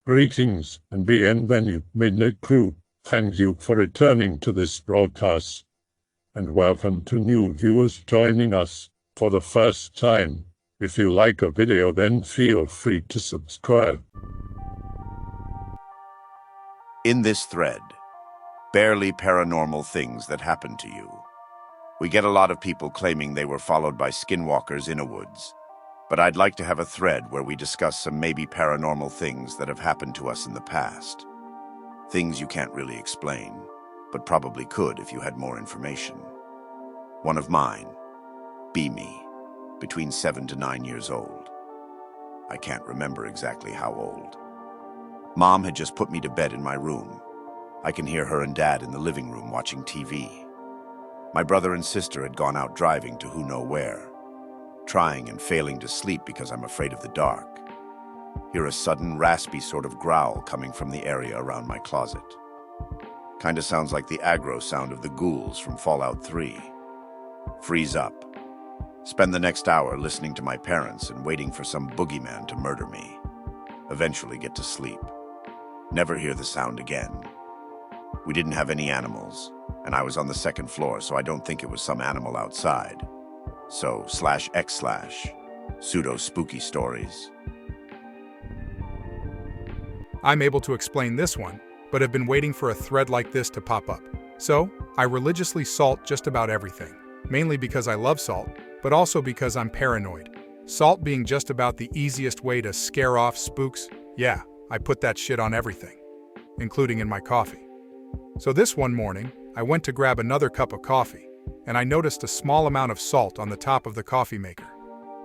Greetings and bienvenue, Midnight Crew. Thank you for returning to this broadcast. And welcome to new viewers joining us for the first time. If you like a video, then feel free to subscribe. In this thread, barely paranormal things that happen to you. We get a lot of people claiming they were followed by skinwalkers in a woods. But I'd like to have a thread where we discuss some maybe paranormal things that have happened to us in the past. Things you can't really explain, but probably could if you had more information. One of mine, me, between 7 to 9 years old. I can't remember exactly how old. Mom had just put me to bed in my room. I can hear her and Dad in the living room watching TV. My brother and sister had gone out driving to who know where. Trying and failing to sleep because I'm afraid of the dark. Hear a sudden raspy sort of growl coming from the area around my closet. Kinda sounds like the aggro sound of the ghouls from Fallout 3. Freeze up. Spend the next hour listening to my parents and waiting for some boogeyman to murder me. Eventually get to sleep. Never hear the sound again. We didn't have any animals, and I was on the second floor, so I don't think it was some animal outside. So, /x/ Pseudo spooky stories. I'm able to explain this one, but have been waiting for a thread like this to pop up. So, I religiously salt just about everything, mainly because I love salt, but also because I'm paranoid. Salt being just about the easiest way to scare off spooks. Yeah, I put that shit on everything, including in my coffee. So this one morning, I went to grab another cup of coffee, and I noticed a small amount of salt on the top of the coffee maker.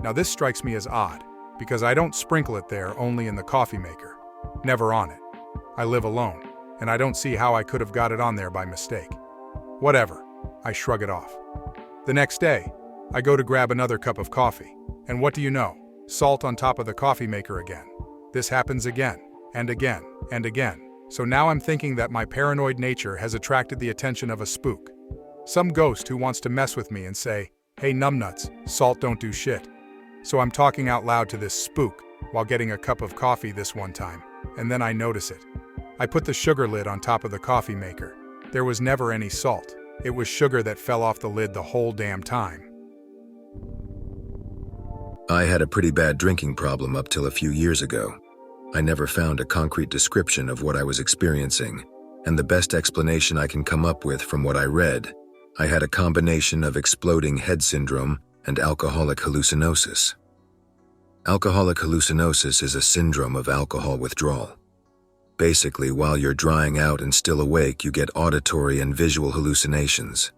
Now this strikes me as odd, because I don't sprinkle it there, only in the coffee maker. Never on it. I live alone, and I don't see how I could have got it on there by mistake. Whatever, I shrug it off. The next day, I go to grab another cup of coffee, and what do you know? Salt on top of the coffee maker again. This happens again, and again, and again. So now I'm thinking that my paranoid nature has attracted the attention of a spook. Some ghost who wants to mess with me and say, "Hey numbnuts, salt don't do shit." So I'm talking out loud to this spook while getting a cup of coffee this one time, and then I notice it. I put the sugar lid on top of the coffee maker. There was never any salt. It was sugar that fell off the lid the whole damn time. I had a pretty bad drinking problem up till a few years ago. I never found a concrete description of what I was experiencing, and the best explanation I can come up with from what I read, I had a combination of exploding head syndrome and alcoholic hallucinosis. Alcoholic hallucinosis is a syndrome of alcohol withdrawal. Basically, while you're drying out and still awake, you get auditory and visual hallucinations.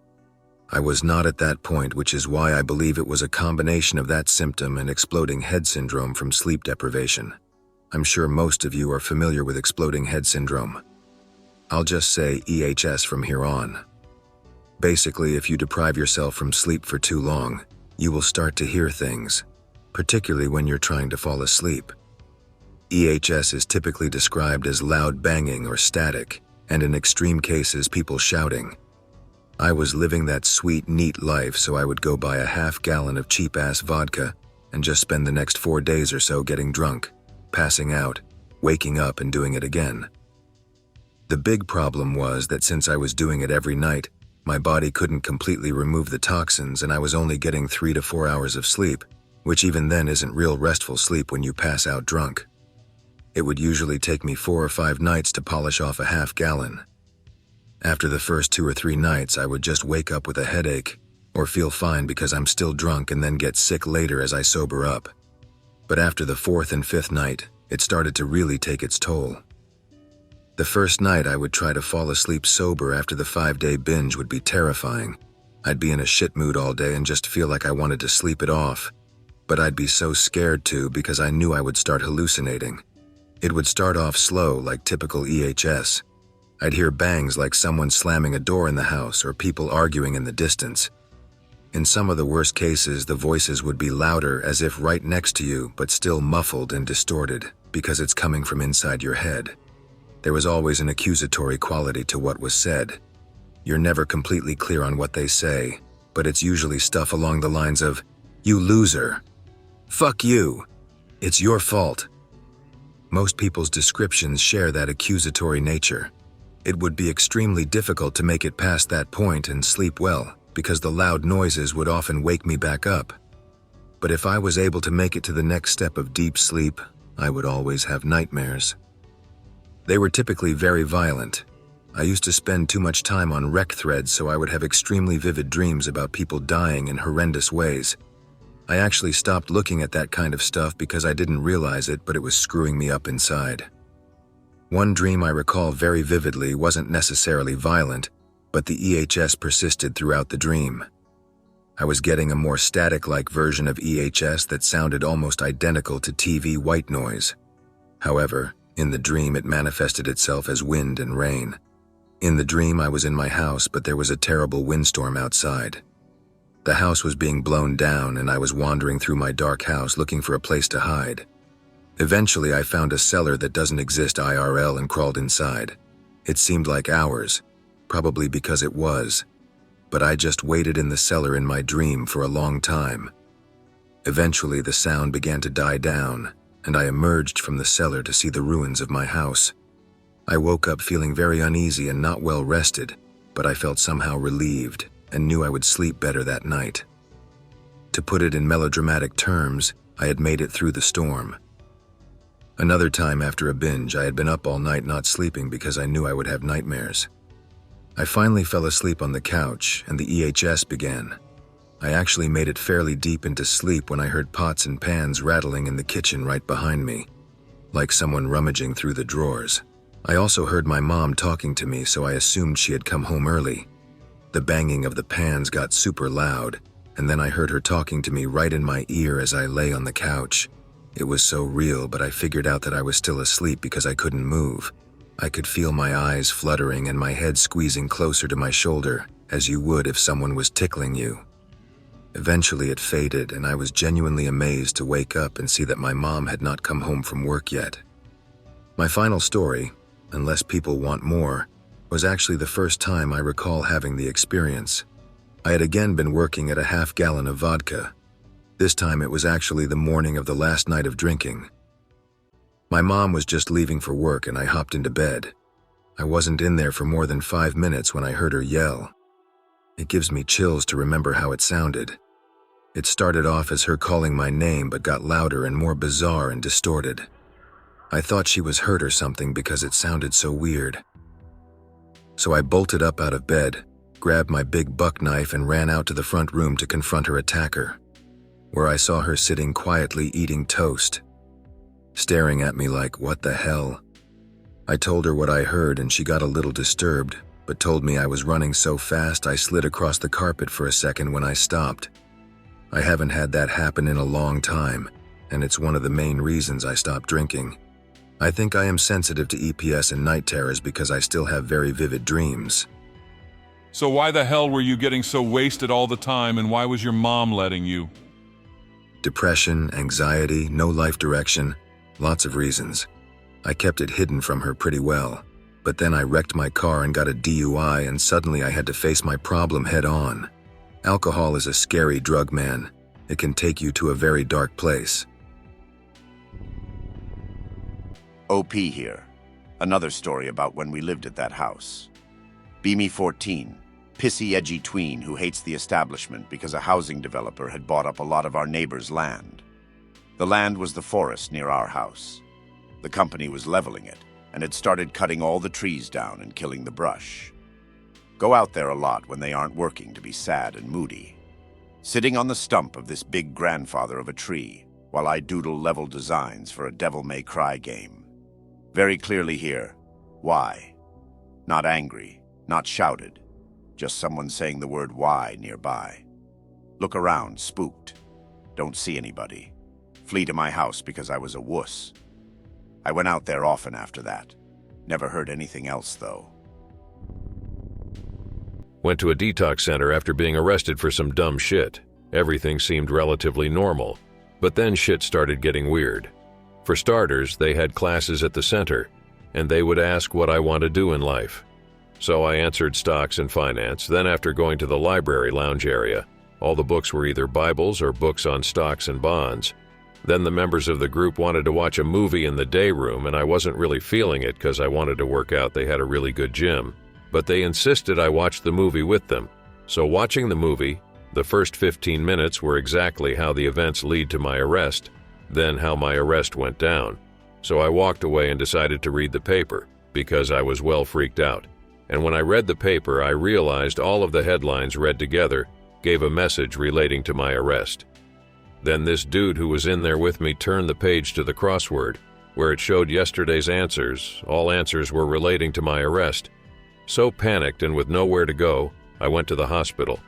I was not at that point, which is why I believe it was a combination of that symptom and exploding head syndrome from sleep deprivation. I'm sure most of you are familiar with exploding head syndrome. I'll just say EHS from here on. Basically, if you deprive yourself from sleep for too long, you will start to hear things, particularly when you're trying to fall asleep. EHS is typically described as loud banging or static, and in extreme cases, people shouting. I was living that sweet, neat life, so I would go buy a half-gallon of cheap-ass vodka and just spend the next 4 days or so getting drunk, passing out, waking up and doing it again. The big problem was that since I was doing it every night, my body couldn't completely remove the toxins and I was only getting 3 to 4 hours of sleep, which even then isn't real restful sleep when you pass out drunk. It would usually take me 4 or 5 nights to polish off a half-gallon. After the first 2 or 3 nights, I would just wake up with a headache or feel fine because I'm still drunk and then get sick later as I sober up. But after the 4th and 5th night, it started to really take its toll. The first night I would try to fall asleep sober after the 5-day binge would be terrifying. I'd be in a shit mood all day and just feel like I wanted to sleep it off. But I'd be so scared to because I knew I would start hallucinating. It would start off slow like typical EHS. I'd hear bangs like someone slamming a door in the house or people arguing in the distance. In some of the worst cases, the voices would be louder as if right next to you, but still muffled and distorted because it's coming from inside your head. There was always an accusatory quality to what was said. You're never completely clear on what they say, but it's usually stuff along the lines of, "You loser. Fuck you. It's your fault." Most people's descriptions share that accusatory nature. It would be extremely difficult to make it past that point and sleep well, because the loud noises would often wake me back up. But if I was able to make it to the next step of deep sleep, I would always have nightmares. They were typically very violent. I used to spend too much time on rec threads, so I would have extremely vivid dreams about people dying in horrendous ways. I actually stopped looking at that kind of stuff because I didn't realize it, but it was screwing me up inside. One dream I recall very vividly wasn't necessarily violent, but the EHS persisted throughout the dream. I was getting a more static-like version of EHS that sounded almost identical to TV white noise. However, in the dream it manifested itself as wind and rain. In the dream I was in my house, but there was a terrible windstorm outside. The house was being blown down and I was wandering through my dark house looking for a place to hide. Eventually I found a cellar that doesn't exist IRL and crawled inside. It seemed like hours, probably because it was, but I just waited in the cellar in my dream for a long time. Eventually the sound began to die down, and I emerged from the cellar to see the ruins of my house. I woke up feeling very uneasy and not well rested, but I felt somehow relieved and knew I would sleep better that night. To put it in melodramatic terms, I had made it through the storm. Another time after a binge, I had been up all night not sleeping because I knew I would have nightmares. I finally fell asleep on the couch and the EHS began. I actually made it fairly deep into sleep when I heard pots and pans rattling in the kitchen right behind me, like someone rummaging through the drawers. I also heard my mom talking to me, so I assumed she had come home early. The banging of the pans got super loud, and then I heard her talking to me right in my ear as I lay on the couch. It was so real, but I figured out that I was still asleep because I couldn't move. I could feel my eyes fluttering and my head squeezing closer to my shoulder, as you would if someone was tickling you. Eventually it faded, and I was genuinely amazed to wake up and see that my mom had not come home from work yet. My final story, unless people want more, was actually the first time I recall having the experience. I had again been working at a half-gallon of vodka. This time it was actually the morning of the last night of drinking. My mom was just leaving for work and I hopped into bed. I wasn't in there for more than 5 minutes when I heard her yell. It gives me chills to remember how it sounded. It started off as her calling my name but got louder and more bizarre and distorted. I thought she was hurt or something because it sounded so weird. So I bolted up out of bed, grabbed my big buck knife and ran out to the front room to confront her attacker, where I saw her sitting quietly eating toast, staring at me like, what the hell? I told her what I heard and she got a little disturbed, but told me I was running so fast I slid across the carpet for a second when I stopped. I haven't had that happen in a long time, and it's one of the main reasons I stopped drinking. I think I am sensitive to EPS and night terrors because I still have very vivid dreams. So why the hell were you getting so wasted all the time, and why was your mom letting you? Depression, anxiety, no life direction, lots of reasons. I kept it hidden from her pretty well, but then I wrecked my car and got a DUI, and suddenly I had to face my problem head on. Alcohol is a scary drug, man. It can take you to a very dark place. OP here. Another story about when we lived at that house. Beamy 14, pissy edgy tween who hates the establishment because a housing developer had bought up a lot of our neighbors' land. The land was the forest near our house. The company was leveling it and had started cutting all the trees down and killing the brush. Go out there a lot when they aren't working to be sad and moody. Sitting on the stump of this big grandfather of a tree while I doodle level designs for a Devil May Cry game. Very clearly here, why? Not angry, not shouted, just someone saying the word why nearby. Look around, spooked. Don't see anybody. Flee to my house because I was a wuss. I went out there often after that. Never heard anything else, though. Went to a detox center after being arrested for some dumb shit. Everything seemed relatively normal, but then shit started getting weird. For starters, they had classes at the center, and they would ask what I want to do in life. So I answered stocks and finance. Then after going to the library lounge area, all the books were either Bibles or books on stocks and bonds. Then the members of the group wanted to watch a movie in the day room, and I wasn't really feeling it because I wanted to work out. They had a really good gym, but they insisted I watch the movie with them. So watching the movie, the first 15 minutes were exactly how the events lead to my arrest, then how my arrest went down. So I walked away and decided to read the paper, because I was well freaked out. And when I read the paper, I realized all of the headlines read together gave a message relating to my arrest. Then this dude who was in there with me turned the page to the crossword, where it showed yesterday's answers. All answers were relating to my arrest. So panicked and with nowhere to go, I went to the hospital.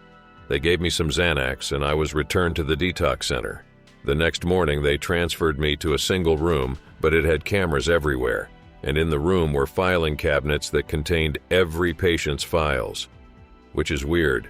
They gave me some Xanax and I was returned to the detox center. The next morning they transferred me to a single room, but it had cameras everywhere, and in the room were filing cabinets that contained every patient's files. Which is weird.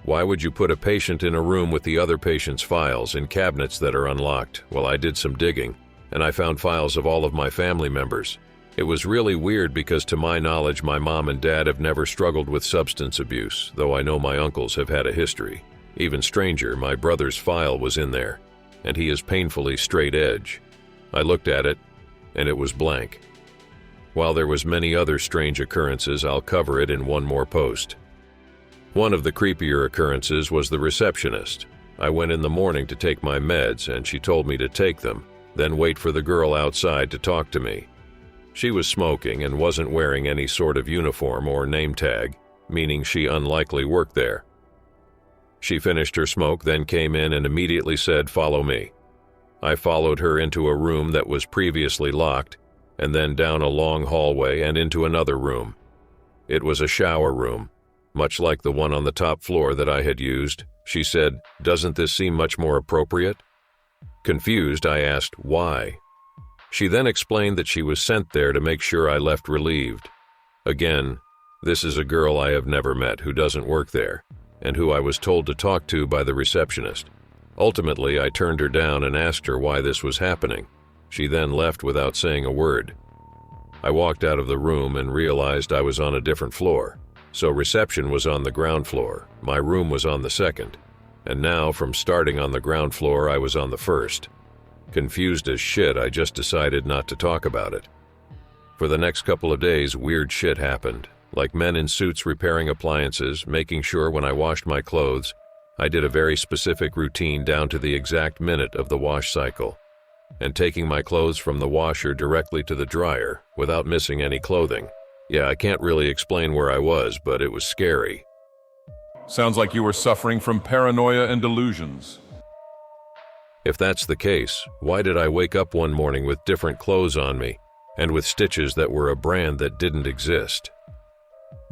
Why would you put a patient in a room with the other patient's files in cabinets that are unlocked? Well, I did some digging, and I found files of all of my family members. It was really weird because to my knowledge, my mom and dad have never struggled with substance abuse, though I know my uncles have had a history. Even stranger, my brother's file was in there, and he is painfully straight edge. I looked at it, and it was blank. While there was many other strange occurrences, I'll cover it in one more post. One of the creepier occurrences was the receptionist. I went in the morning to take my meds, and she told me to take them, then wait for the girl outside to talk to me. She was smoking and wasn't wearing any sort of uniform or name tag, meaning she unlikely worked there. She finished her smoke, then came in and immediately said, "Follow me." I followed her into a room that was previously locked, and then down a long hallway and into another room. It was a shower room, much like the one on the top floor that I had used. She said, "Doesn't this seem much more appropriate?" Confused, I asked why. She then explained that she was sent there to make sure I left relieved. Again, this is a girl I have never met who doesn't work there, and who I was told to talk to by the receptionist. Ultimately, I turned her down and asked her why this was happening. She then left without saying a word. I walked out of the room and realized I was on a different floor. So reception was on the ground floor, my room was on the second, and now from starting on the ground floor I was on the first. Confused as shit, I just decided not to talk about it. For the next couple of days, weird shit happened, like men in suits repairing appliances, making sure when I washed my clothes, I did a very specific routine down to the exact minute of the wash cycle, and taking my clothes from the washer directly to the dryer without missing any clothing. Yeah, I can't really explain where I was, but it was scary. Sounds like you were suffering from paranoia and delusions. If that's the case, why did I wake up one morning with different clothes on me, and with stitches that were a brand that didn't exist?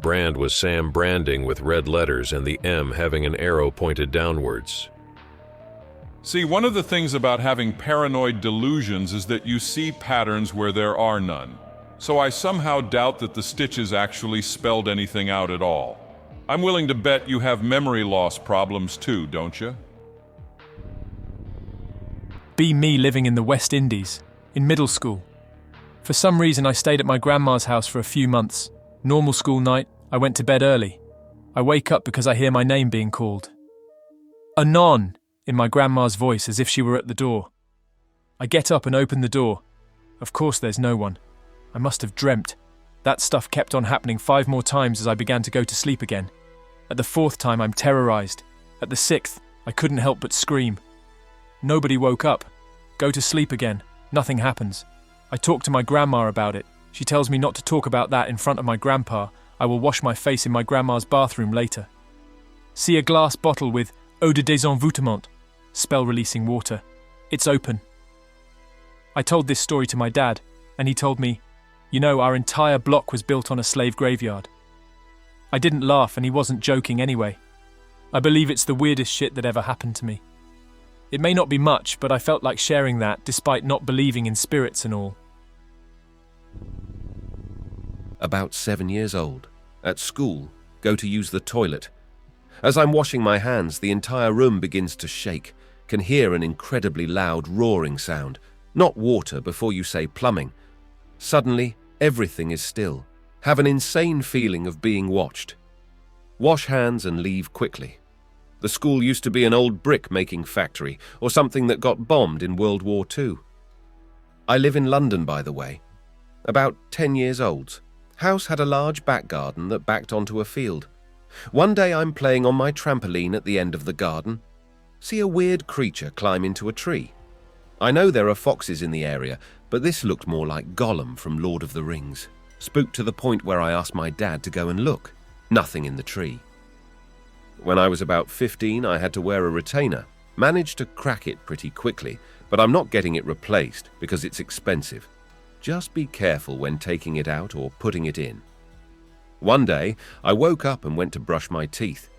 Brand was Sam branding with red letters and the M having an arrow pointed downwards. See, one of the things about having paranoid delusions is that you see patterns where there are none. So I somehow doubt that the stitches actually spelled anything out at all. I'm willing to bet you have memory loss problems too, don't you? Be me living in the West Indies, in middle school. For some reason I stayed at my grandma's house for a few months. Normal school night, I went to bed early. I wake up because I hear my name being called. "Anon!" in my grandma's voice as if she were at the door. I get up and open the door. Of course there's no one. I must have dreamt. That stuff kept on happening 5 more times as I began to go to sleep again. At the 4th time, I'm terrorized. At the 6th, I couldn't help but scream. Nobody woke up. Go to sleep again. Nothing happens. I talk to my grandma about it. She tells me not to talk about that in front of my grandpa. I will wash my face in my grandma's bathroom later. See a glass bottle with eau de désenvoûtement, spell-releasing water. It's open. I told this story to my dad, and he told me, "You know, our entire block was built on a slave graveyard." I didn't laugh, and he wasn't joking anyway. I believe it's the weirdest shit that ever happened to me. It may not be much, but I felt like sharing that despite not believing in spirits and all. About 7 years old. At school, go to use the toilet. As I'm washing my hands, the entire room begins to shake. Can hear an incredibly loud roaring sound. Not water before you say plumbing. Suddenly, everything is still. Have an insane feeling of being watched. Wash hands and leave quickly. The school used to be an old brick-making factory, or something that got bombed in World War II. I live in London, by the way. About 10 years old. House had a large back garden that backed onto a field. One day I'm playing on my trampoline at the end of the garden. See a weird creature climb into a tree. I know there are foxes in the area, but this looked more like Gollum from Lord of the Rings. Spooked to the point where I asked my dad to go and look. Nothing in the tree. When I was about 15, I had to wear a retainer. Managed to crack it pretty quickly, but I'm not getting it replaced because it's expensive. Just be careful when taking it out or putting it in. One day, I woke up and went to brush my teeth.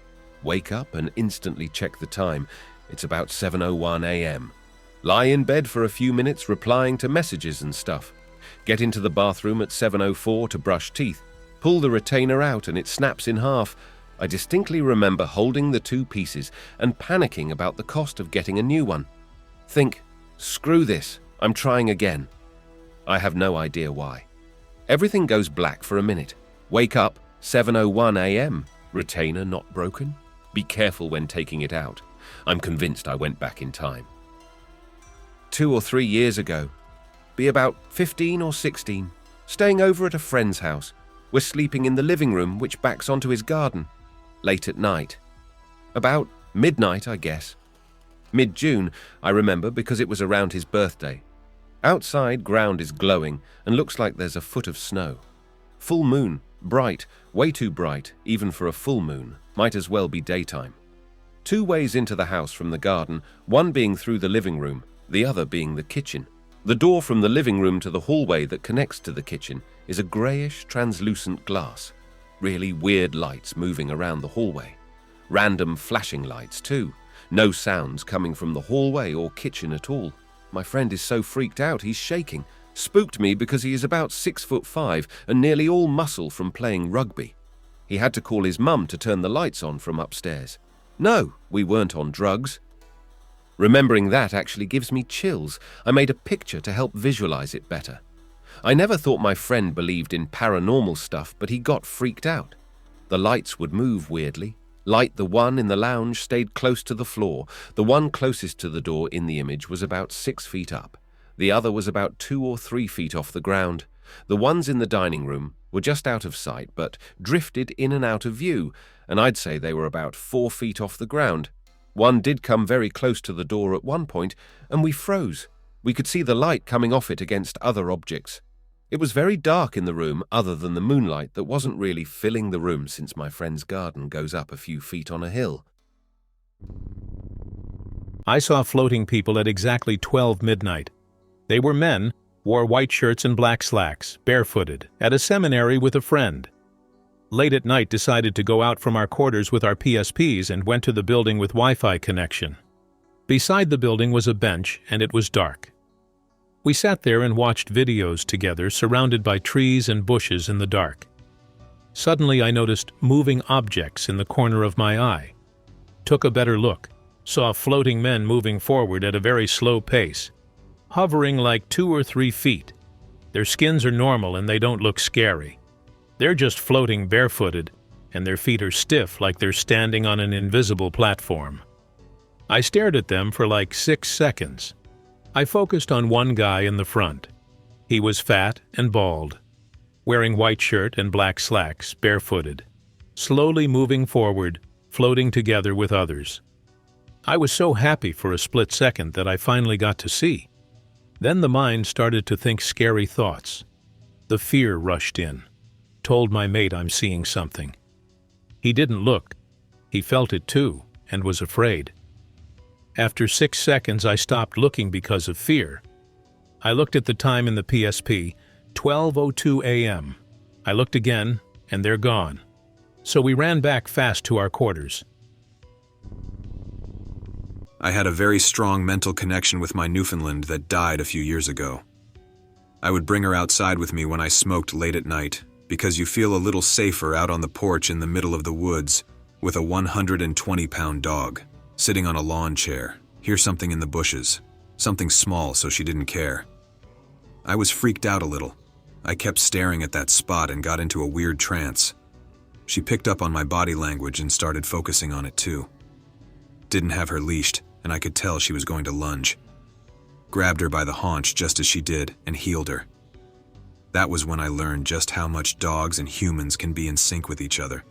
Wake up and instantly check the time. It's about 7:01 a.m. Lie in bed for a few minutes replying to messages and stuff. Get into the bathroom at 7:04 to brush teeth. Pull the retainer out and it snaps in half. I distinctly remember holding the two pieces and panicking about the cost of getting a new one. Think, screw this, I'm trying again. I have no idea why. Everything goes black for a minute. Wake up, 7:01 a.m. Retainer not broken? Be careful when taking it out. I'm convinced I went back in time. 2 or 3 years ago, be about 15 or 16, staying over at a friend's house. We're sleeping in the living room, which backs onto his garden. Late at night. About midnight, I guess. Mid-June, I remember, because it was around his birthday. Outside, ground is glowing and looks like there's a foot of snow. Full moon, bright, way too bright, even for a full moon, might as well be daytime. 2 ways into the house from the garden, one being through the living room, the other being the kitchen. The door from the living room to the hallway that connects to the kitchen is a greyish, translucent glass. Really weird lights moving around the hallway. Random flashing lights too. No sounds coming from the hallway or kitchen at all. My friend is so freaked out he's shaking. Spooked me because he is about 6'5" and nearly all muscle from playing rugby. He had to call his mum to turn the lights on from upstairs. No, we weren't on drugs. Remembering that actually gives me chills. I made a picture to help visualize it better. I never thought my friend believed in paranormal stuff, but he got freaked out. The lights would move weirdly. Light the one in the lounge stayed close to the floor. The one closest to the door in the image was about 6 feet up. The other was about 2 or 3 feet off the ground. The ones in the dining room were just out of sight, but drifted in and out of view, and I'd say they were about 4 feet off the ground. One did come very close to the door at one point, and we froze. We could see the light coming off it against other objects. It was very dark in the room other than the moonlight that wasn't really filling the room since my friend's garden goes up a few feet on a hill. I saw floating people at exactly 12 midnight. They were men, wore white shirts and black slacks, barefooted, at a seminary with a friend. Late at night decided to go out from our quarters with our PSPs and went to the building with Wi-Fi connection. Beside the building was a bench and it was dark. We sat there and watched videos together surrounded by trees and bushes in the dark. Suddenly I noticed moving objects in the corner of my eye. Took a better look, saw floating men moving forward at a very slow pace, hovering like 2 or 3 feet. Their skins are normal and they don't look scary. They're just floating barefooted, and their feet are stiff like they're standing on an invisible platform. I stared at them for like 6 seconds. I focused on one guy in the front. He was fat and bald, wearing white shirt and black slacks, barefooted, slowly moving forward, floating together with others. I was so happy for a split second that I finally got to see. Then the mind started to think scary thoughts. The fear rushed in. Told my mate I'm seeing something. He didn't look. He felt it too, and was afraid. After 6 seconds, I stopped looking because of fear. I looked at the time in the PSP, 12:02 a.m. I looked again, and they're gone. So we ran back fast to our quarters. I had a very strong mental connection with my Newfoundland that died a few years ago. I would bring her outside with me when I smoked late at night, because you feel a little safer out on the porch in the middle of the woods with a 120-pound dog, sitting on a lawn chair, hear something in the bushes, something small so she didn't care. I was freaked out a little. I kept staring at that spot and got into a weird trance. She picked up on my body language and started focusing on it too. Didn't have her leashed, and I could tell she was going to lunge. Grabbed her by the haunch just as she did and healed her. That was when I learned just how much dogs and humans can be in sync with each other.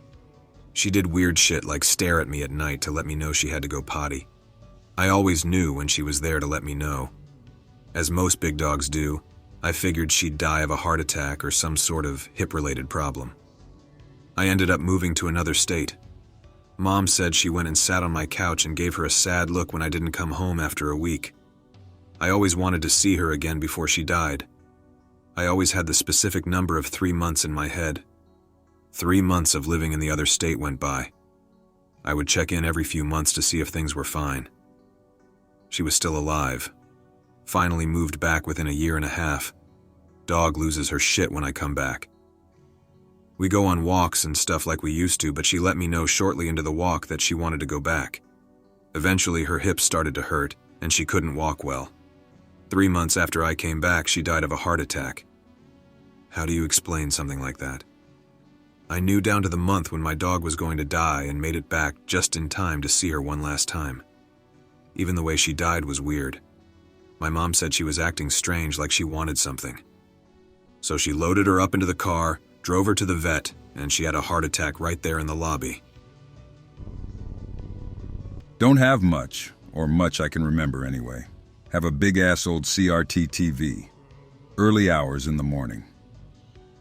She did weird shit like stare at me at night to let me know she had to go potty. I always knew when she was there to let me know. As most big dogs do, I figured she'd die of a heart attack or some sort of hip-related problem. I ended up moving to another state. Mom said she went and sat on my couch and gave her a sad look when I didn't come home after a week. I always wanted to see her again before she died. I always had the specific number of 3 months in my head. 3 months of living in the other state went by. I would check in every few months to see if things were fine. She was still alive. Finally moved back within a year and a half. Dog loses her shit when I come back. We go on walks and stuff like we used to, but she let me know shortly into the walk that she wanted to go back. Eventually her hips started to hurt and she couldn't walk well. 3 months after I came back, she died of a heart attack. How do you explain something like that? I knew down to the month when my dog was going to die and made it back just in time to see her one last time. Even the way she died was weird. My mom said she was acting strange, like she wanted something. So she loaded her up into the car, drove her to the vet, and she had a heart attack right there in the lobby. Don't have much, or much I can remember anyway. Have a big-ass old CRT TV. Early hours in the morning.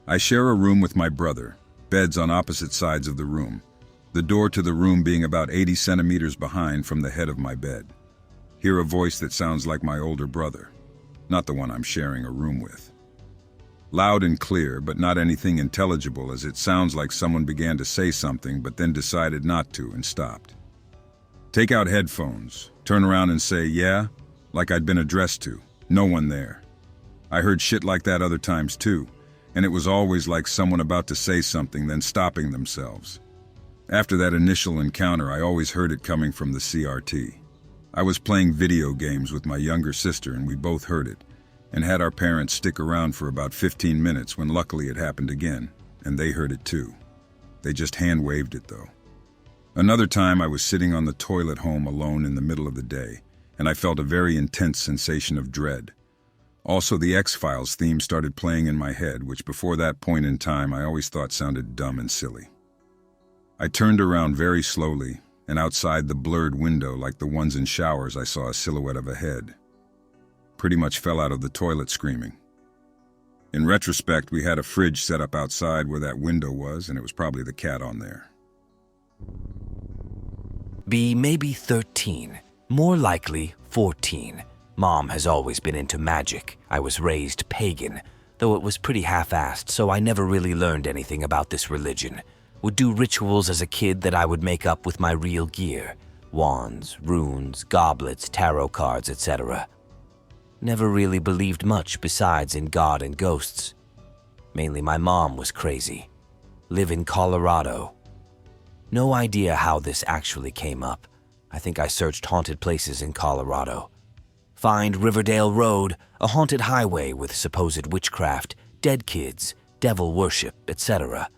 I share a room with my brother, beds on opposite sides of the room, the door to the room being about 80 centimeters behind from the head of my bed. Hear a voice that sounds like my older brother, not the one I'm sharing a room with. Loud and clear, but not anything intelligible, as it sounds like someone began to say something but then decided not to and stopped. Take out headphones, turn around and say, yeah, like I'd been addressed to. No one there. I heard shit like that other times too, and it was always like someone about to say something then stopping themselves. After that initial encounter, I always heard it coming from the CRT. I was playing video games with my younger sister and we both heard it, and had our parents stick around for about 15 minutes when luckily it happened again, and they heard it too. They just hand-waved it though. Another time I was sitting on the toilet home alone in the middle of the day, and I felt a very intense sensation of dread. Also, the X-Files theme started playing in my head, which before that point in time I always thought sounded dumb and silly. I turned around very slowly, and outside the blurred window, like the ones in showers, I saw a silhouette of a head. Pretty much fell out of the toilet screaming. In retrospect, we had a fridge set up outside where that window was, and it was probably the cat on there. Be maybe 13, more likely 14. Mom has always been into magic. I was raised pagan, though it was pretty half-assed, so I never really learned anything about this religion. Would do rituals as a kid that I would make up with my real gear. Wands, runes, goblets, tarot cards, etc. Never really believed much besides in God and ghosts. Mainly my mom was crazy. Live in Colorado. No idea how this actually came up. I think I searched haunted places in Colorado. Find Riverdale Road, a haunted highway with supposed witchcraft, dead kids, devil worship, etc.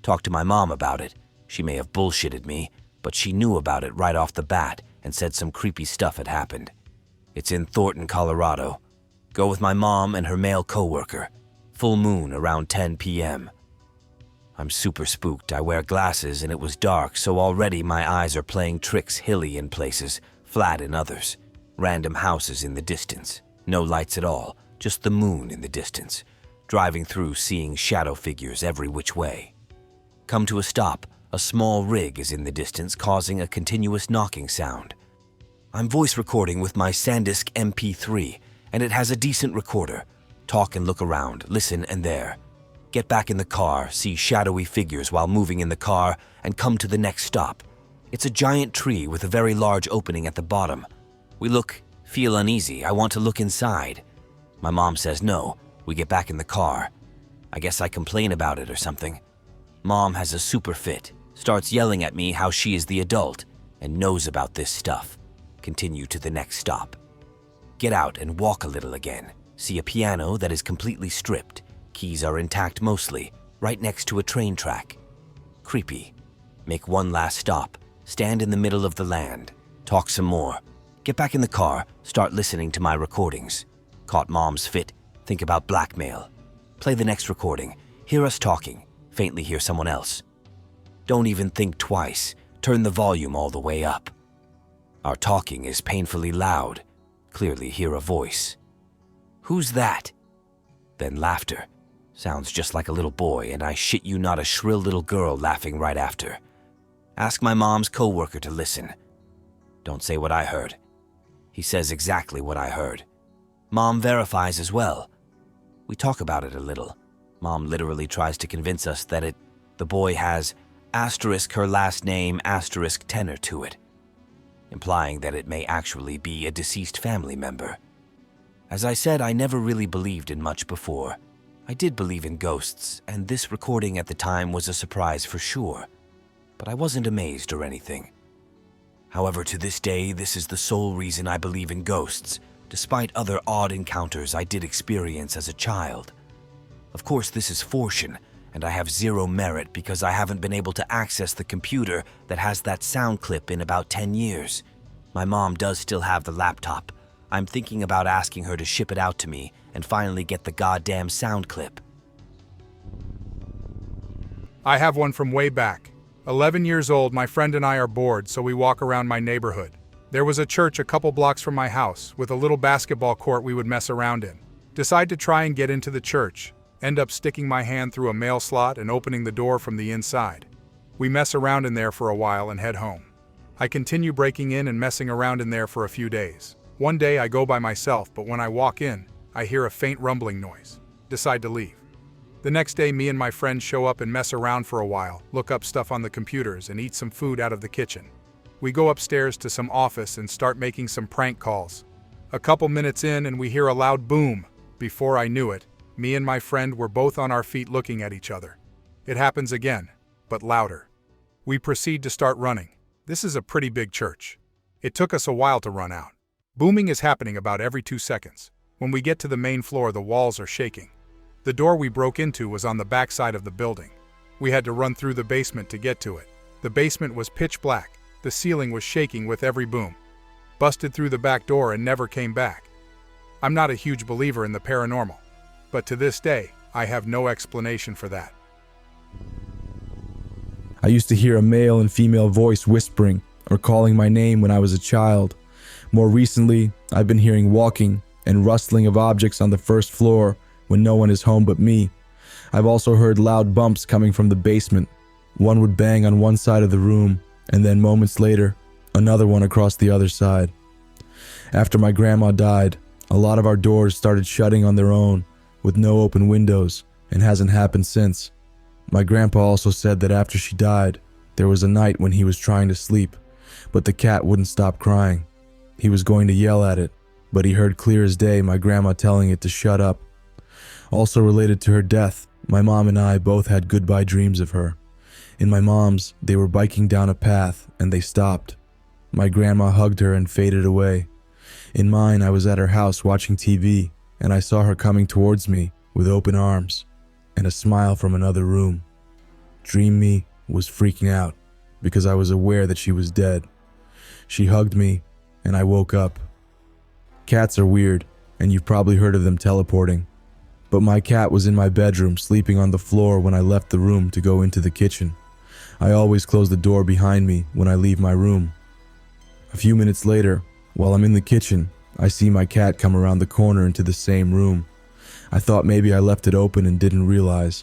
Talked to my mom about it. She may have bullshitted me, but she knew about it right off the bat and said some creepy stuff had happened. It's in Thornton, Colorado. Go with my mom and her male coworker. Full moon around 10 p.m. I'm super spooked. I wear glasses and it was dark, so already my eyes are playing tricks, hilly in places, flat in others. Random houses in the distance. No lights at all, just the moon in the distance. Driving through, seeing shadow figures every which way. Come to a stop. A small rig is in the distance, causing a continuous knocking sound. I'm voice recording with my SanDisk MP3, and it has a decent recorder. Talk and look around, listen and there. Get back in the car, see shadowy figures while moving in the car, and come to the next stop. It's a giant tree with a very large opening at the bottom. We look, feel uneasy. I want to look inside. My mom says no. We get back in the car. I guess I complain about it or something. Mom has a super fit, starts yelling at me how she is the adult and knows about this stuff. Continue to the next stop. Get out and walk a little again. See a piano that is completely stripped. Keys are intact mostly, right next to a train track. Creepy. Make one last stop. Stand in the middle of the land. Talk some more. Get back in the car, start listening to my recordings. Caught mom's fit, think about blackmail. Play the next recording, hear us talking, faintly hear someone else. Don't even think twice, turn the volume all the way up. Our talking is painfully loud, clearly hear a voice. Who's that? Then laughter. Sounds just like a little boy, and I shit you not, a shrill little girl laughing right after. Ask my mom's co-worker to listen. Don't say what I heard. He says exactly what I heard. Mom verifies as well. We talk about it a little. Mom literally tries to convince us that the boy has asterisk her last name asterisk tenor to it, implying that it may actually be a deceased family member. As I said, I never really believed in much before. I did believe in ghosts, and this recording at the time was a surprise for sure, but I wasn't amazed or anything. However, to this day, this is the sole reason I believe in ghosts, despite other odd encounters I did experience as a child. Of course, this is fortune, and I have zero merit because I haven't been able to access the computer that has that sound clip in about 10 years. My mom does still have the laptop. I'm thinking about asking her to ship it out to me and finally get the goddamn sound clip. I have one from way back. 11 years old, my friend and I are bored, so we walk around my neighborhood. There was a church a couple blocks from my house with a little basketball court we would mess around in. Decide to try and get into the church. End up sticking my hand through a mail slot and opening the door from the inside. We mess around in there for a while and head home. I continue breaking in and messing around in there for a few days. One day I go by myself, but when I walk in, I hear a faint rumbling noise. Decide to leave. The next day, me and my friend show up and mess around for a while, look up stuff on the computers, and eat some food out of the kitchen. We go upstairs to some office and start making some prank calls. A couple minutes in and we hear a loud boom. Before I knew it, me and my friend were both on our feet looking at each other. It happens again, but louder. We proceed to start running. This is a pretty big church. It took us a while to run out. Booming is happening about every 2 seconds. When we get to the main floor, the walls are shaking. The door we broke into was on the back side of the building. We had to run through the basement to get to it. The basement was pitch black. The ceiling was shaking with every boom. Busted through the back door and never came back. I'm not a huge believer in the paranormal, but to this day, I have no explanation for that. I used to hear a male and female voice whispering or calling my name when I was a child. More recently, I've been hearing walking and rustling of objects on the first floor when no one is home but me. I've also heard loud bumps coming from the basement. One would bang on one side of the room, and then moments later, another one across the other side. After my grandma died, a lot of our doors started shutting on their own with no open windows, and hasn't happened since. My grandpa also said that after she died, there was a night when he was trying to sleep, but the cat wouldn't stop crying. He was going to yell at it, but he heard clear as day my grandma telling it to shut up. Also related to her death, my mom and I both had goodbye dreams of her. In my mom's, they were biking down a path and they stopped. My grandma hugged her and faded away. In mine, I was at her house watching TV and I saw her coming towards me with open arms and a smile from another room. Dream me was freaking out because I was aware that she was dead. She hugged me and I woke up. Cats are weird, and you've probably heard of them teleporting. But my cat was in my bedroom sleeping on the floor when I left the room to go into the kitchen. I always close the door behind me when I leave my room. A few minutes later, while I'm in the kitchen, I see my cat come around the corner into the same room. I thought maybe I left it open and didn't realize,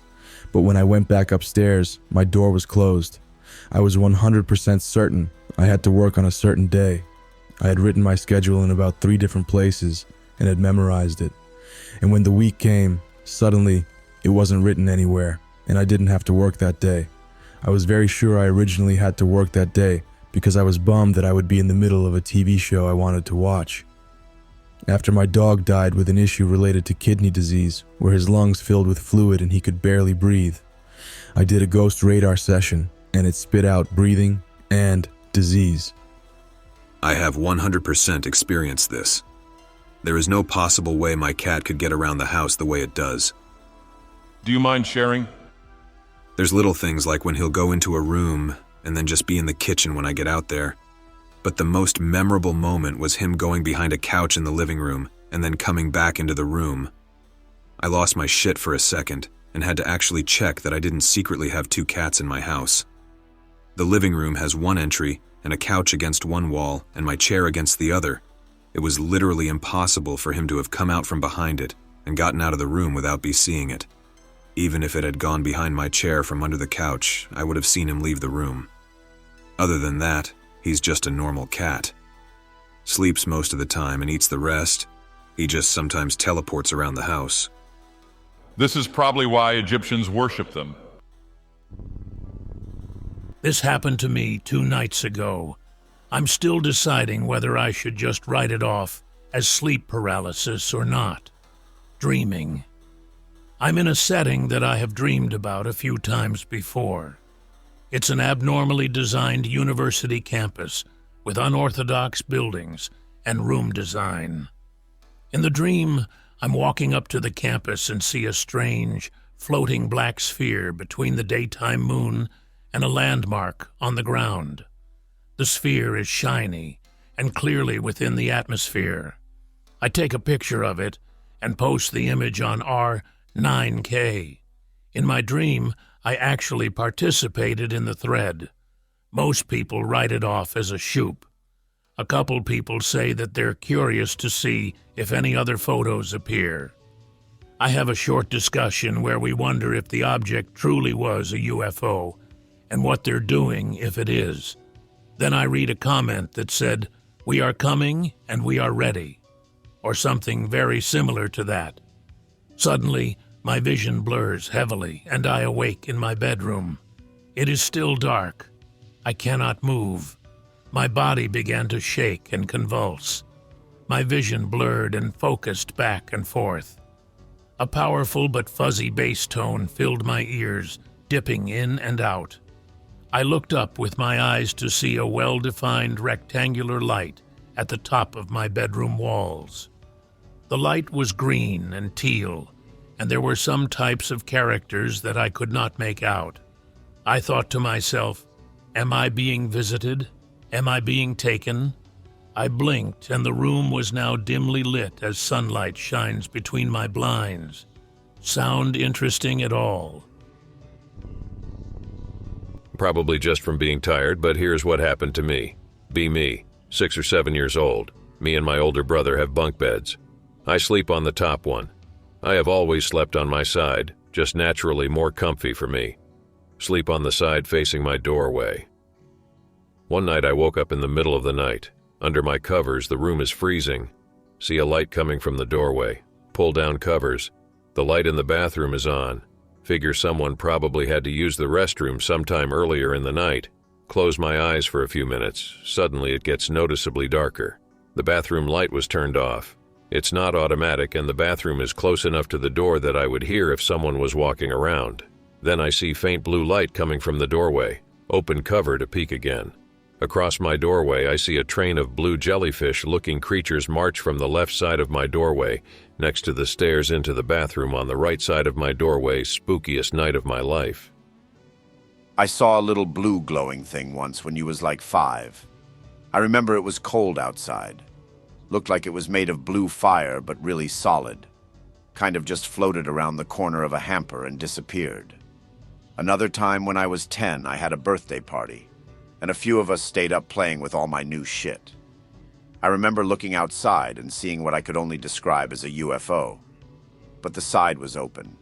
but when I went back upstairs, my door was closed. I was 100% certain I had to work on a certain day. I had written my schedule in about 3 different places and had memorized it. And when the week came, suddenly, it wasn't written anywhere, and I didn't have to work that day. I was very sure I originally had to work that day because I was bummed that I would be in the middle of a TV show I wanted to watch. After my dog died with an issue related to kidney disease, where his lungs filled with fluid and he could barely breathe, I did a ghost radar session, and it spit out breathing and disease. I have 100% experienced this. There is no possible way my cat could get around the house the way it does. Do you mind sharing? There's little things like when he'll go into a room and then just be in the kitchen when I get out there. but the most memorable moment was him going behind a couch in the living room and then coming back into the room. I lost my shit for a second and had to actually check that I didn't secretly have 2 cats in my house. The living room has one entry and a couch against one wall and my chair against the other. It was literally impossible for him to have come out from behind it and gotten out of the room without me seeing it. Even if it had gone behind my chair from under the couch, I would have seen him leave the room. Other than that, he's just a normal cat. Sleeps most of the time and eats the rest. He just sometimes teleports around the house. This is probably why Egyptians worship them. This happened to me 2 nights ago. I'm still deciding whether I should just write it off as sleep paralysis or not. Dreaming. I'm in a setting that I have dreamed about a few times before. It's an abnormally designed university campus with unorthodox buildings and room design. In the dream, I'm walking up to the campus and see a strange, floating black sphere between the daytime moon and a landmark on the ground. The sphere is shiny and clearly within the atmosphere. I take a picture of it and post the image on R9K. In my dream, I actually participated in the thread. Most people write it off as a shoop. A couple people say that they're curious to see if any other photos appear. I have a short discussion where we wonder if the object truly was a UFO and what they're doing if it is. Then I read a comment that said, "We are coming and we are ready," or something very similar to that. Suddenly, my vision blurs heavily and I awake in my bedroom. It is still dark. I cannot move. My body began to shake and convulse. My vision blurred and focused back and forth. A powerful but fuzzy bass tone filled my ears, dipping in and out. I looked up with my eyes to see a well-defined rectangular light at the top of my bedroom walls. The light was green and teal, and there were some types of characters that I could not make out. I thought to myself, am I being visited? Am I being taken? I blinked, and the room was now dimly lit as sunlight shines between my blinds. Sound interesting at all? Probably just from being tired, but here's what happened to me. Be me, 6 or 7 years old. Me and my older brother have bunk beds. I sleep on the top one. I have always slept on my side, just naturally more comfy for me. Sleep on the side facing my doorway. One night I woke up in the middle of the night. Under my covers, the room is freezing. See a light coming from the doorway. Pull down covers. The light in the bathroom is on. Figure someone probably had to use the restroom sometime earlier in the night. Close my eyes for a few minutes. Suddenly it gets noticeably darker. The bathroom light was turned off. It's not automatic, and the bathroom is close enough to the door that I would hear if someone was walking around. Then I see faint blue light coming from the doorway. Open cover to peek again. Across my doorway, I see a train of blue jellyfish-looking creatures march from the left side of my doorway, next to the stairs into the bathroom on the right side of my doorway. Spookiest night of my life. I saw a little blue glowing thing once when you was like 5. I remember it was cold outside. Looked like it was made of blue fire, but really solid. Kind of just floated around the corner of a hamper and disappeared. Another time when I was 10, I had a birthday party, and a few of us stayed up playing with all my new shit. I remember looking outside and seeing what I could only describe as a UFO. But the side was open,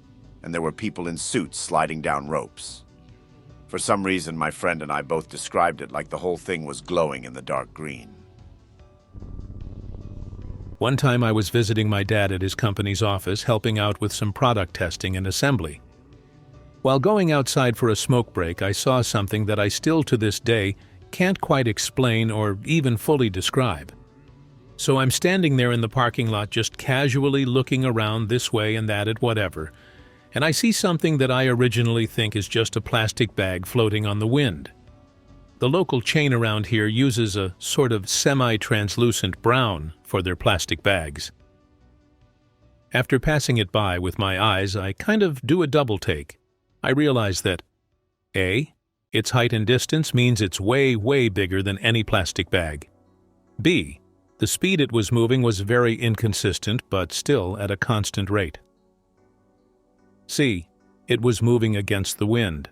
and there were people in suits sliding down ropes. For some reason, my friend and I both described it like the whole thing was glowing in the dark green. One time I was visiting my dad at his company's office, helping out with some product testing and assembly. While going outside for a smoke break, I saw something that I still to this day can't quite explain or even fully describe. So I'm standing there in the parking lot just casually looking around this way and that at whatever, and I see something that I originally think is just a plastic bag floating on the wind. The local chain around here uses a sort of semi-translucent brown for their plastic bags. After passing it by with my eyes, I kind of do a double take. I realize that A, its height and distance means it's way, way bigger than any plastic bag. B. The speed it was moving was very inconsistent, but still at a constant rate. C. It was moving against the wind.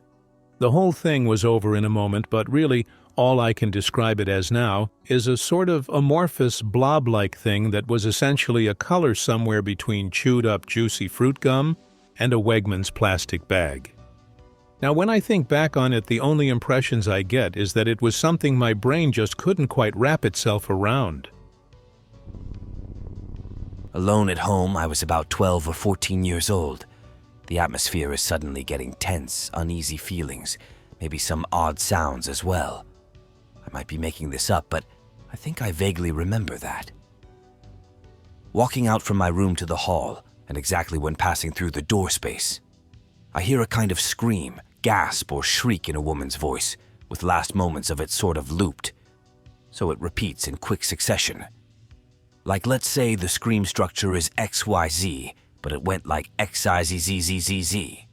The whole thing was over in a moment, but really, all I can describe it as now is a sort of amorphous blob-like thing that was essentially a color somewhere between chewed-up juicy fruit gum and a Wegmans plastic bag. Now, when I think back on it, the only impressions I get is that it was something my brain just couldn't quite wrap itself around. Alone at home, I was about 12 or 14 years old. The atmosphere is suddenly getting tense, uneasy feelings, maybe some odd sounds as well. I might be making this up, but I think I vaguely remember that. Walking out from my room to the hall, and exactly when passing through the door space, I hear a kind of scream, gasp, or shriek in a woman's voice, with last moments of it sort of looped, so it repeats in quick succession. Like, let's say the scream structure is XYZ, but it went like XIZZZZZ.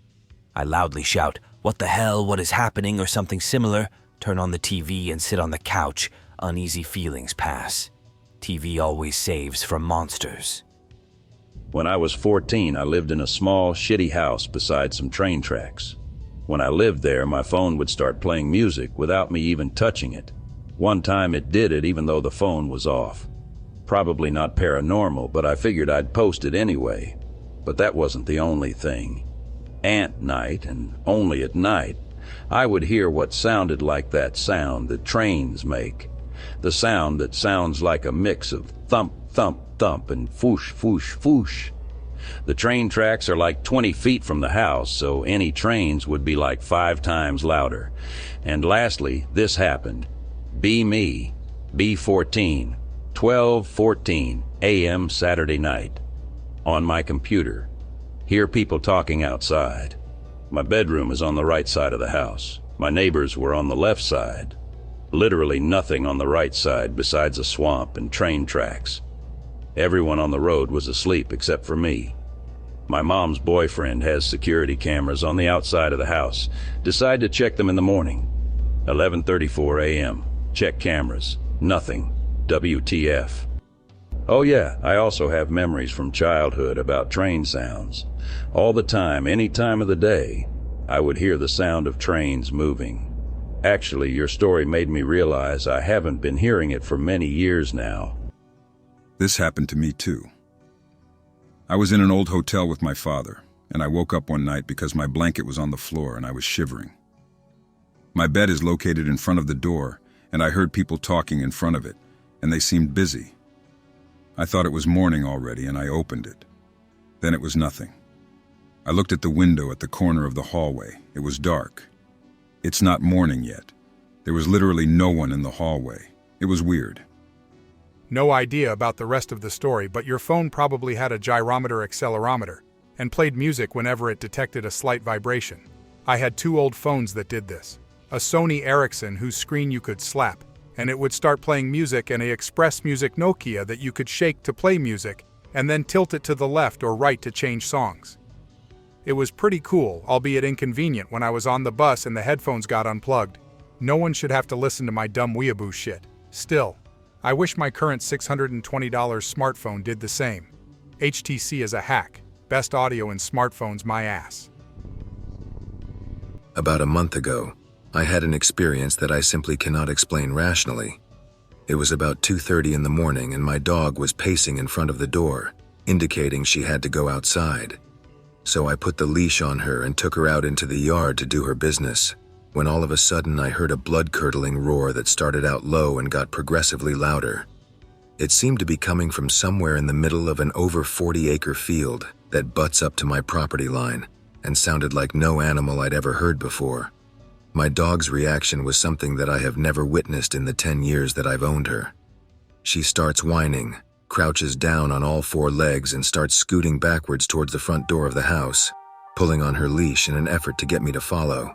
I loudly shout, "What the hell, what is happening?" or something similar, turn on the TV and sit on the couch. Uneasy feelings pass. TV always saves from monsters. When I was 14, I lived in a small, shitty house beside some train tracks. When I lived there, my phone would start playing music without me even touching it. One time it did it even though the phone was off. Probably not paranormal, but I figured I'd post it anyway. But that wasn't the only thing. Ant night, and only at night, I would hear what sounded like that sound that trains make. The sound that sounds like a mix of thump, thump, thump and foosh, foosh, foosh. The train tracks are like 20 feet from the house, so any trains would be like 5 times louder. And lastly, this happened. B B14, 12:14 a.m. Saturday night. On my computer. Hear people talking outside. My bedroom is on the right side of the house. My neighbors were on the left side. Literally nothing on the right side besides a swamp and train tracks. Everyone on the road was asleep except for me. My mom's boyfriend has security cameras on the outside of the house. Decide to check them in the morning. 11:34 a.m. Check cameras. Nothing. WTF. Oh yeah, I also have memories from childhood about train sounds. All the time, any time of the day, I would hear the sound of trains moving. Actually, your story made me realize I haven't been hearing it for many years now. This happened to me too. I was in an old hotel with my father, and I woke up one night because my blanket was on the floor and I was shivering. My bed is located in front of the door, and I heard people talking in front of it, and they seemed busy. I thought it was morning already, and I opened it. Then it was nothing. I looked at the window at the corner of the hallway. It was dark. It's not morning yet. There was literally no one in the hallway. It was weird. No idea about the rest of the story, but your phone probably had a gyrometer accelerometer and played music whenever it detected a slight vibration. I had 2 old phones that did this. A Sony Ericsson whose screen you could slap, and it would start playing music, and a Express Music Nokia that you could shake to play music, and then tilt it to the left or right to change songs. It was pretty cool, albeit inconvenient when I was on the bus and the headphones got unplugged. No one should have to listen to my dumb weeaboo shit. Still, I wish my current $620 smartphone did the same. HTC is a hack. Best audio in smartphones, my ass. About a month ago, I had an experience that I simply cannot explain rationally. It was about 2:30 in the morning and my dog was pacing in front of the door, indicating she had to go outside. So I put the leash on her and took her out into the yard to do her business, when all of a sudden I heard a blood-curdling roar that started out low and got progressively louder. It seemed to be coming from somewhere in the middle of an over 40-acre field that butts up to my property line and sounded like no animal I'd ever heard before. My dog's reaction was something that I have never witnessed in the 10 years that I've owned her. She starts whining, crouches down on all 4 legs and starts scooting backwards towards the front door of the house, pulling on her leash in an effort to get me to follow.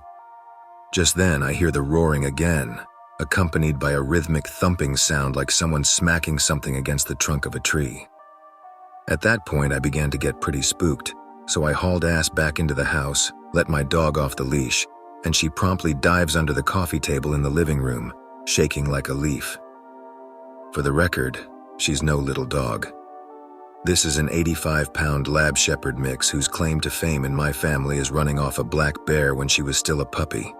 Just then I hear the roaring again, accompanied by a rhythmic thumping sound like someone smacking something against the trunk of a tree. At that point I began to get pretty spooked, so I hauled ass back into the house, let my dog off the leash, and she promptly dives under the coffee table in the living room, shaking like a leaf. For the record, she's no little dog. This is an 85-pound lab shepherd mix whose claim to fame in my family is running off a black bear when she was still a puppy.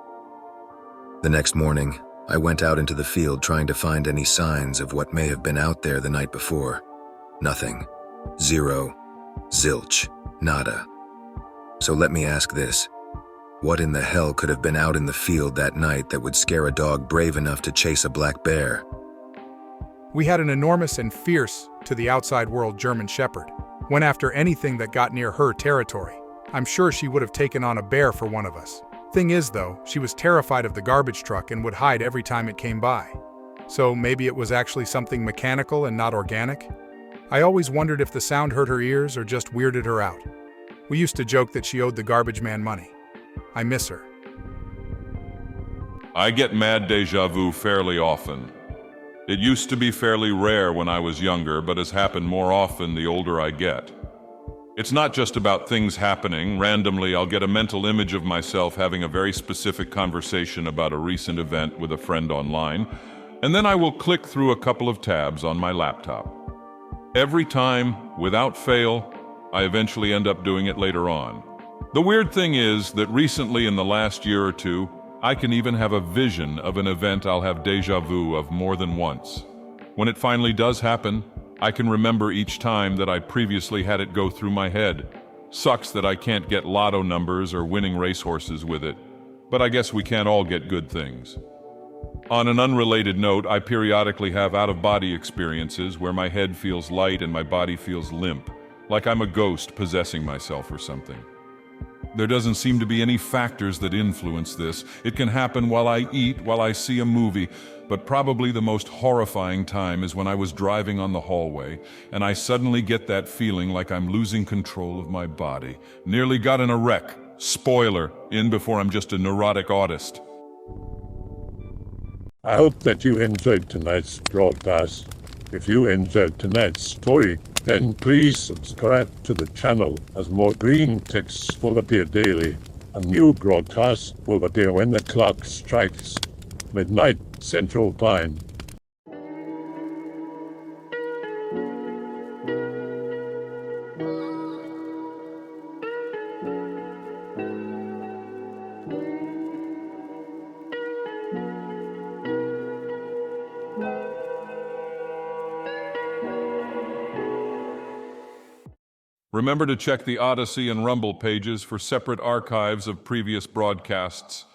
The next morning, I went out into the field trying to find any signs of what may have been out there the night before. Nothing. Zero. Zilch. Nada. So let me ask this. What in the hell could have been out in the field that night that would scare a dog brave enough to chase a black bear? We had an enormous and fierce, to the outside world, German Shepherd. Went after anything that got near her territory. I'm sure she would have taken on a bear for one of us. Thing is, though, she was terrified of the garbage truck and would hide every time it came by. So maybe it was actually something mechanical and not organic? I always wondered if the sound hurt her ears or just weirded her out. We used to joke that she owed the garbage man money. I miss her. I get mad deja vu fairly often. It used to be fairly rare when I was younger, but has happened more often the older I get. It's not just about things happening. Randomly, I'll get a mental image of myself having a very specific conversation about a recent event with a friend online, and then I will click through a couple of tabs on my laptop. Every time, without fail, I eventually end up doing it later on. The weird thing is that recently in the last year or two, I can even have a vision of an event I'll have deja vu of more than once. When it finally does happen, I can remember each time that I previously had it go through my head. Sucks that I can't get lotto numbers or winning racehorses with it, but I guess we can't all get good things. On an unrelated note, I periodically have out-of-body experiences where my head feels light and my body feels limp, like I'm a ghost possessing myself or something. There doesn't seem to be any factors that influence this. It can happen while I eat, while I see a movie, but probably the most horrifying time is when I was driving on the hallway and I suddenly get that feeling like I'm losing control of my body. Nearly got in a wreck. Spoiler, in before I'm just a neurotic autist. I hope that you enjoyed tonight's broadcast. If you enjoyed tonight's story, then please subscribe to the channel as more Greentexts will appear daily. A new broadcast will appear when the clock strikes midnight Central Time. Remember to check the Odyssey and Rumble pages for separate archives of previous broadcasts.